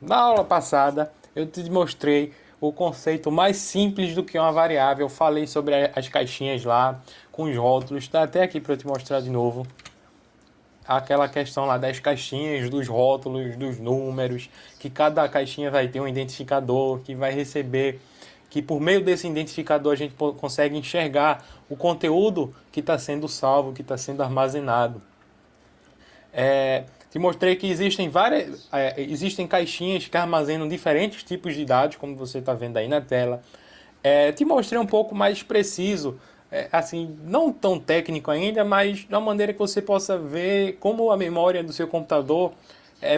Na aula passada, eu te mostrei o conceito mais simples do que uma variável. Eu falei sobre as caixinhas lá, com os rótulos. Está até aqui para eu te mostrar de novo. Aquela questão lá das caixinhas, dos rótulos, dos números, que cada caixinha vai ter um identificador, que vai receber, que por meio desse identificador a gente consegue enxergar o conteúdo que está sendo salvo, que está sendo armazenado. Te mostrei que existem caixinhas que armazenam diferentes tipos de dados, como você está vendo aí na tela. Te mostrei um pouco mais preciso, assim, não tão técnico ainda, mas de uma maneira que você possa ver como a memória do seu computador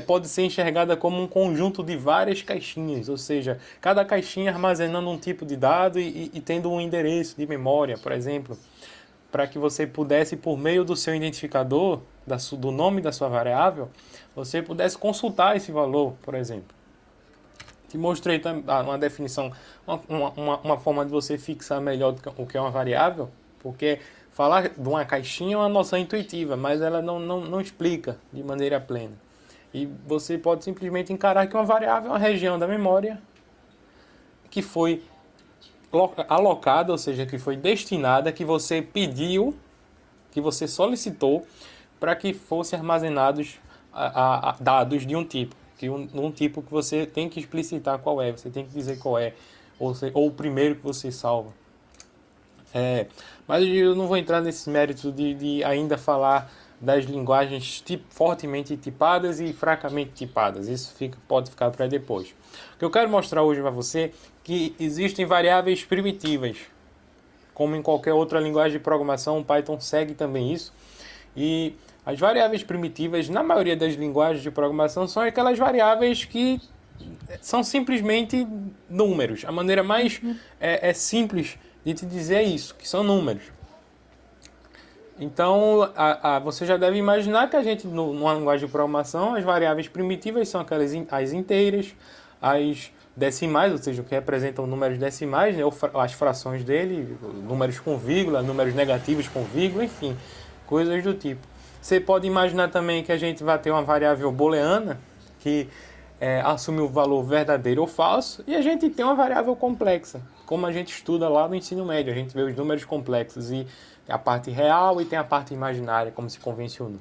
pode ser enxergada como um conjunto de várias caixinhas, ou seja, cada caixinha armazenando um tipo de dado e tendo um endereço de memória, por exemplo, para que você pudesse, por meio do seu identificador, do nome da sua variável, você pudesse consultar esse valor, por exemplo. Te mostrei uma definição, uma forma de você fixar melhor o que é uma variável, porque falar de uma caixinha é uma noção intuitiva, mas ela não explica de maneira plena. E você pode simplesmente encarar que uma variável é uma região da memória que foi alocada, ou seja, que foi destinada, que você pediu, que você solicitou para que fossem armazenados dados de um tipo. Um tipo que você tem que explicitar qual é, você tem que dizer qual é, ou o primeiro que você salva. Mas eu não vou entrar nesse mérito de ainda falar das linguagens fortemente tipadas e fracamente tipadas. Isso pode ficar para depois. O que eu quero mostrar hoje para você é que existem variáveis primitivas. Como em qualquer outra linguagem de programação, o Python segue também isso. E as variáveis primitivas, na maioria das linguagens de programação, são aquelas variáveis que são simplesmente números. A maneira mais simples de te dizer é isso, que são números. Então, você já deve imaginar que a gente, numa linguagem de programação, as variáveis primitivas são as inteiras, as decimais, ou seja, o que representam números decimais, né, ou as frações dele, números com vírgula, números negativos com vírgula, enfim, coisas do tipo. Você pode imaginar também que a gente vai ter uma variável booleana, que assume o valor verdadeiro ou falso, e a gente tem uma variável complexa, como a gente estuda lá no ensino médio, a gente vê os números complexos e a parte real e tem a parte imaginária, como se convenciona.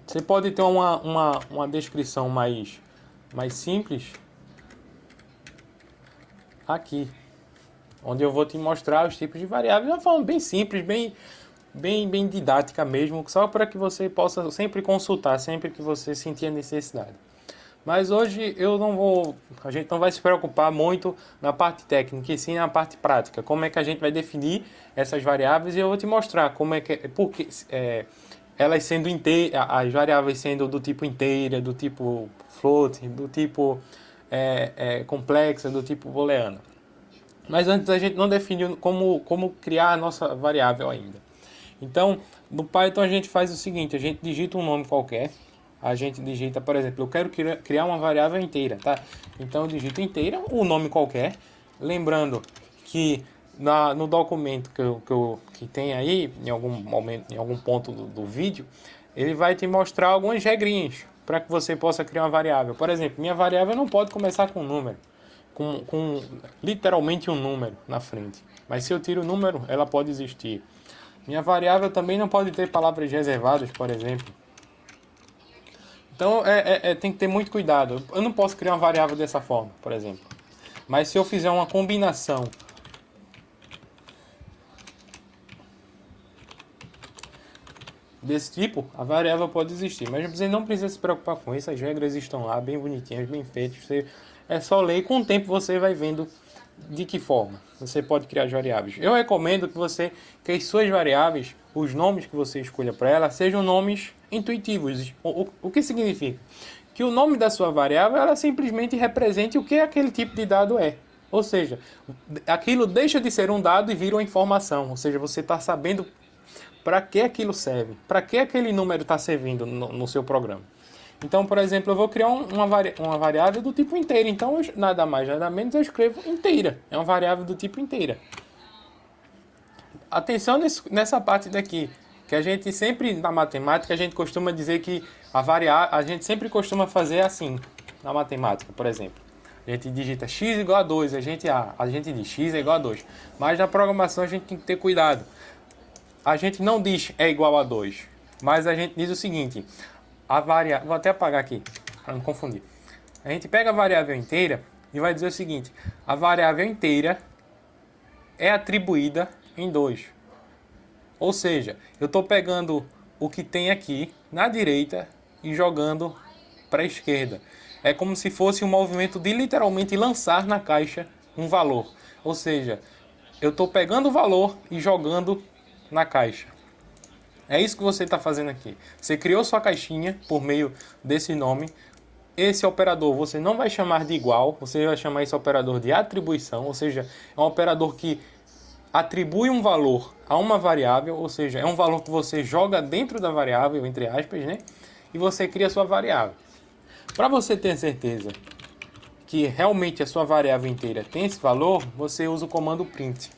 Você pode ter uma descrição mais simples aqui, onde eu vou te mostrar os tipos de variáveis de uma forma bem simples, bem didática mesmo, só para que você possa sempre consultar, sempre que você sentir a necessidade. Mas hoje a gente não vai se preocupar muito na parte técnica, e sim na parte prática. Como é que a gente vai definir essas variáveis e eu vou te mostrar como é que, porque elas sendo as variáveis sendo do tipo inteira, do tipo float, do tipo complexa, do tipo booleana. Mas antes a gente não definiu como criar a nossa variável ainda. Então, no Python a gente faz o seguinte, a gente digita um nome qualquer, a gente digita, por exemplo, eu quero criar uma variável inteira, tá? Então eu digito inteira, um nome qualquer, lembrando que no documento que tem aí, em algum momento, em algum ponto do vídeo, ele vai te mostrar algumas regrinhas para que você possa criar uma variável. Por exemplo, minha variável não pode começar com um número, com literalmente um número na frente. Mas se eu tiro o número, ela pode existir. Minha variável também não pode ter palavras reservadas, por exemplo. Então tem que ter muito cuidado. Eu não posso criar uma variável dessa forma, por exemplo. Mas se eu fizer uma combinação desse tipo, a variável pode existir. Mas você não precisa se preocupar com isso. As regras estão lá, bem bonitinhas, bem feitas. É só ler e com o tempo você vai vendo de que forma você pode criar as variáveis. Eu recomendo que as suas variáveis, os nomes que você escolha para ela, sejam nomes intuitivos. O que significa? Que o nome da sua variável, ela simplesmente represente o que aquele tipo de dado é. Ou seja, aquilo deixa de ser um dado e vira uma informação. Ou seja, você está sabendo para que aquilo serve, para que aquele número está servindo no seu programa. Então, por exemplo, eu vou criar uma variável do tipo inteira. Então, nada mais, nada menos, eu escrevo inteira. É uma variável do tipo inteira. Atenção nessa parte daqui, que a gente sempre, na matemática, a gente costuma dizer que a gente sempre costuma fazer assim, na matemática, por exemplo. A gente digita x igual a 2, a gente diz x é igual a 2. Mas na programação a gente tem que ter cuidado. A gente não diz é igual a 2, mas a gente diz o seguinte, vou até apagar aqui, para não confundir. A gente pega a variável inteira e vai dizer o seguinte, a variável inteira é atribuída em 2. Ou seja, eu estou pegando o que tem aqui na direita e jogando para a esquerda. É como se fosse um movimento de literalmente lançar na caixa um valor. Ou seja, eu estou pegando o valor e jogando na caixa. É isso que você está fazendo aqui. Você criou sua caixinha por meio desse nome. Esse operador você não vai chamar de igual, você vai chamar esse operador de atribuição, ou seja, é um operador que atribui um valor a uma variável, ou seja, é um valor que você joga dentro da variável, entre aspas, né? E você cria a sua variável. Para você ter certeza que realmente a sua variável inteira tem esse valor, você usa o comando print.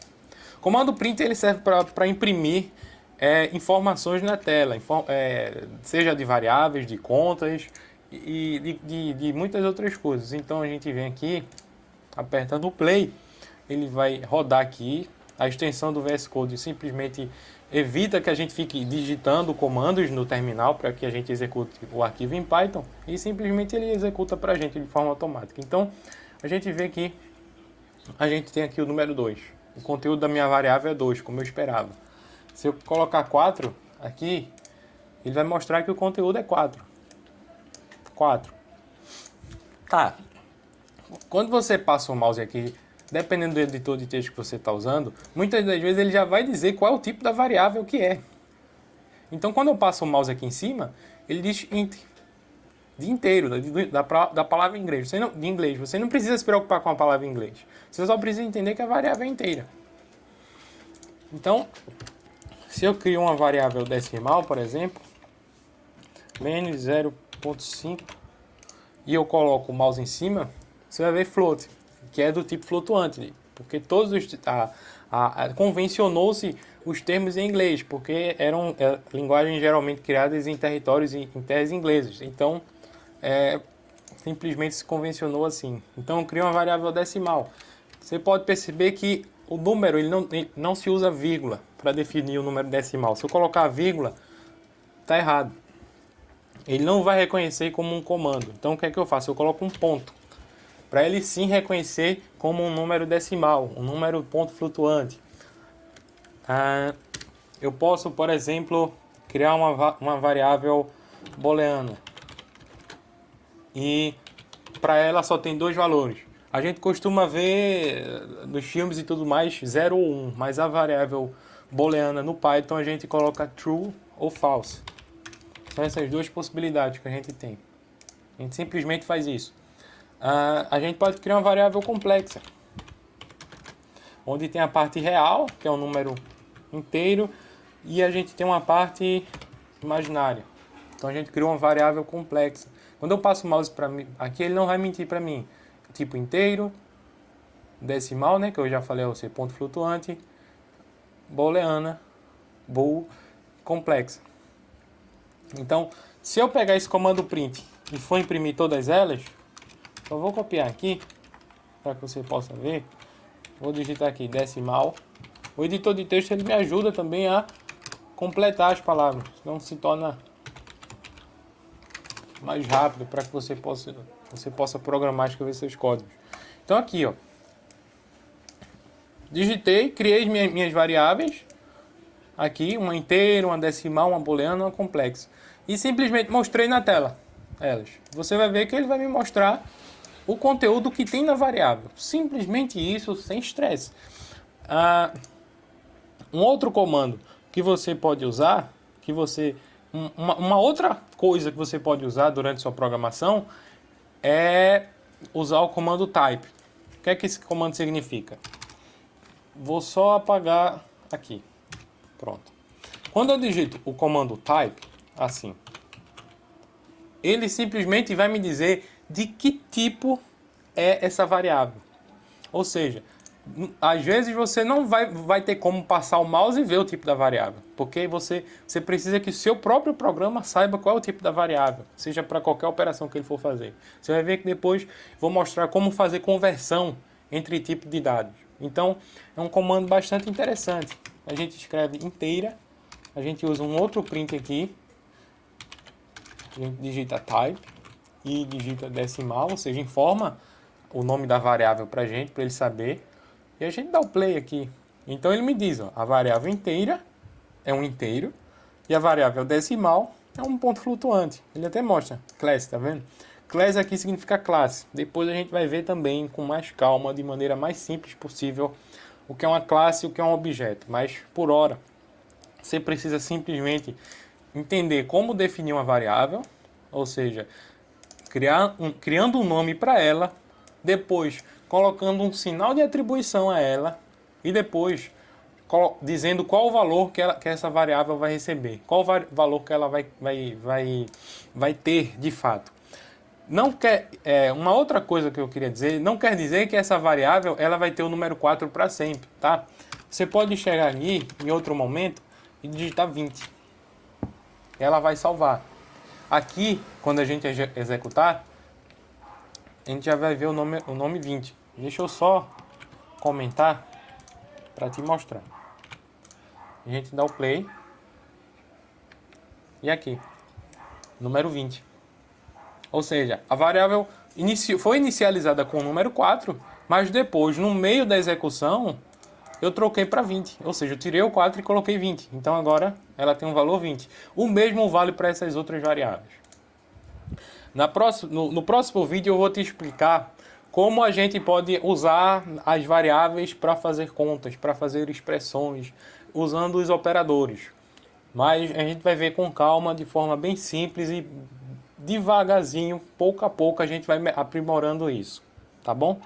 O comando print ele serve para imprimir informações na tela, seja de variáveis, de contas e de muitas outras coisas. Então a gente vem aqui, apertando o play, ele vai rodar aqui. A extensão do VS Code simplesmente evita que a gente fique digitando comandos no terminal para que a gente execute o arquivo em Python e simplesmente ele executa para a gente de forma automática. Então a gente vê que a gente tem aqui o número 2. O conteúdo da minha variável é 2, como eu esperava. Se eu colocar 4 aqui, ele vai mostrar que o conteúdo é 4. 4. Tá. Quando você passa o mouse aqui, dependendo do editor de texto que você está usando, muitas das vezes ele já vai dizer qual é o tipo da variável que é. Então, quando eu passo o mouse aqui em cima, ele diz int, de inteiro, da palavra em inglês. De inglês. Você não precisa se preocupar com a palavra em inglês. Você só precisa entender que a variável é inteira. Então, se eu crio uma variável decimal, por exemplo, menos 0,5, e eu coloco o mouse em cima, você vai ver float, que é do tipo flutuante, porque todos convencionou-se os termos em inglês, porque eram linguagens geralmente criadas em territórios em terras inglesas. Então, simplesmente se convencionou assim. Então, eu crio uma variável decimal. Você pode perceber que o número ele não se usa vírgula para definir o número decimal. Se eu colocar vírgula, está errado. Ele não vai reconhecer como um comando. Então, o que é que eu faço? Eu coloco um ponto, para ele sim reconhecer como um número decimal, um número ponto flutuante. Eu posso, por exemplo, criar uma variável booleana. E para ela só tem 2 valores. A gente costuma ver nos filmes e tudo mais 0 ou 1, mas a variável booleana no Python a gente coloca true ou false. São essas 2 possibilidades que a gente tem. A gente simplesmente faz isso. A gente pode criar uma variável complexa, onde tem a parte real, que é um número inteiro, e a gente tem uma parte imaginária. Então a gente criou uma variável complexa. Quando eu passo o mouse para mim, aqui ele não vai mentir para mim. Tipo inteiro, decimal, né, que eu já falei ao ser ponto flutuante, booleana, bool, complexa. Então, se eu pegar esse comando print e for imprimir todas elas, eu vou copiar aqui, para que você possa ver. Vou digitar aqui decimal. O editor de texto ele me ajuda também a completar as palavras, não se torna mais rápido para que você possa programar e escrever seus códigos. Então aqui, ó, digitei, criei minhas variáveis, aqui uma inteira, uma decimal, uma booleana, uma complexa, e simplesmente mostrei na tela elas. Você vai ver que ele vai me mostrar o conteúdo que tem na variável. Simplesmente isso, sem estresse. Um outro comando que você pode usar, uma outra coisa que você pode usar durante sua programação é usar o comando type. O que é que esse comando significa? Vou só apagar aqui. Pronto. Quando eu digito o comando type, assim, ele simplesmente vai me dizer de que tipo é essa variável. Ou seja, Às vezes você não vai ter como passar o mouse e ver o tipo da variável, porque você precisa que o seu próprio programa saiba qual é o tipo da variável, seja para qualquer operação que ele for fazer. Você vai ver que depois vou mostrar como fazer conversão entre tipos de dados. Então, é um comando bastante interessante. A gente escreve inteira, a gente usa um outro print aqui, a gente digita type e digita decimal, ou seja, informa o nome da variável para ele saber. E a gente dá o play aqui. Então ele me diz, ó, a variável inteira é um inteiro e a variável decimal é um ponto flutuante. Ele até mostra class, tá vendo? Class aqui significa classe. Depois a gente vai ver também com mais calma, de maneira mais simples possível, o que é uma classe e o que é um objeto. Mas por hora, você precisa simplesmente entender como definir uma variável, ou seja, criando um nome para ela, depois colocando um sinal de atribuição a ela e depois dizendo qual o valor que essa variável vai receber, qual o valor que ela vai ter de fato. Não quer, uma outra coisa que eu queria dizer, não quer dizer que essa variável ela vai ter o número 4 para sempre, tá? Você pode chegar aqui em outro momento e digitar 20. Ela vai salvar. Aqui, quando a gente executar, a gente já vai ver o nome 20. Deixa eu só comentar para te mostrar. A gente dá o play. E aqui, número 20. Ou seja, a variável foi inicializada com o número 4, mas depois, no meio da execução, eu troquei para 20. Ou seja, eu tirei o 4 e coloquei 20. Então agora ela tem um valor 20. O mesmo vale para essas outras variáveis. No próximo vídeo eu vou te explicar como a gente pode usar as variáveis para fazer contas, para fazer expressões, usando os operadores. Mas a gente vai ver com calma, de forma bem simples e devagarzinho, pouco a pouco a gente vai aprimorando isso. Tá bom?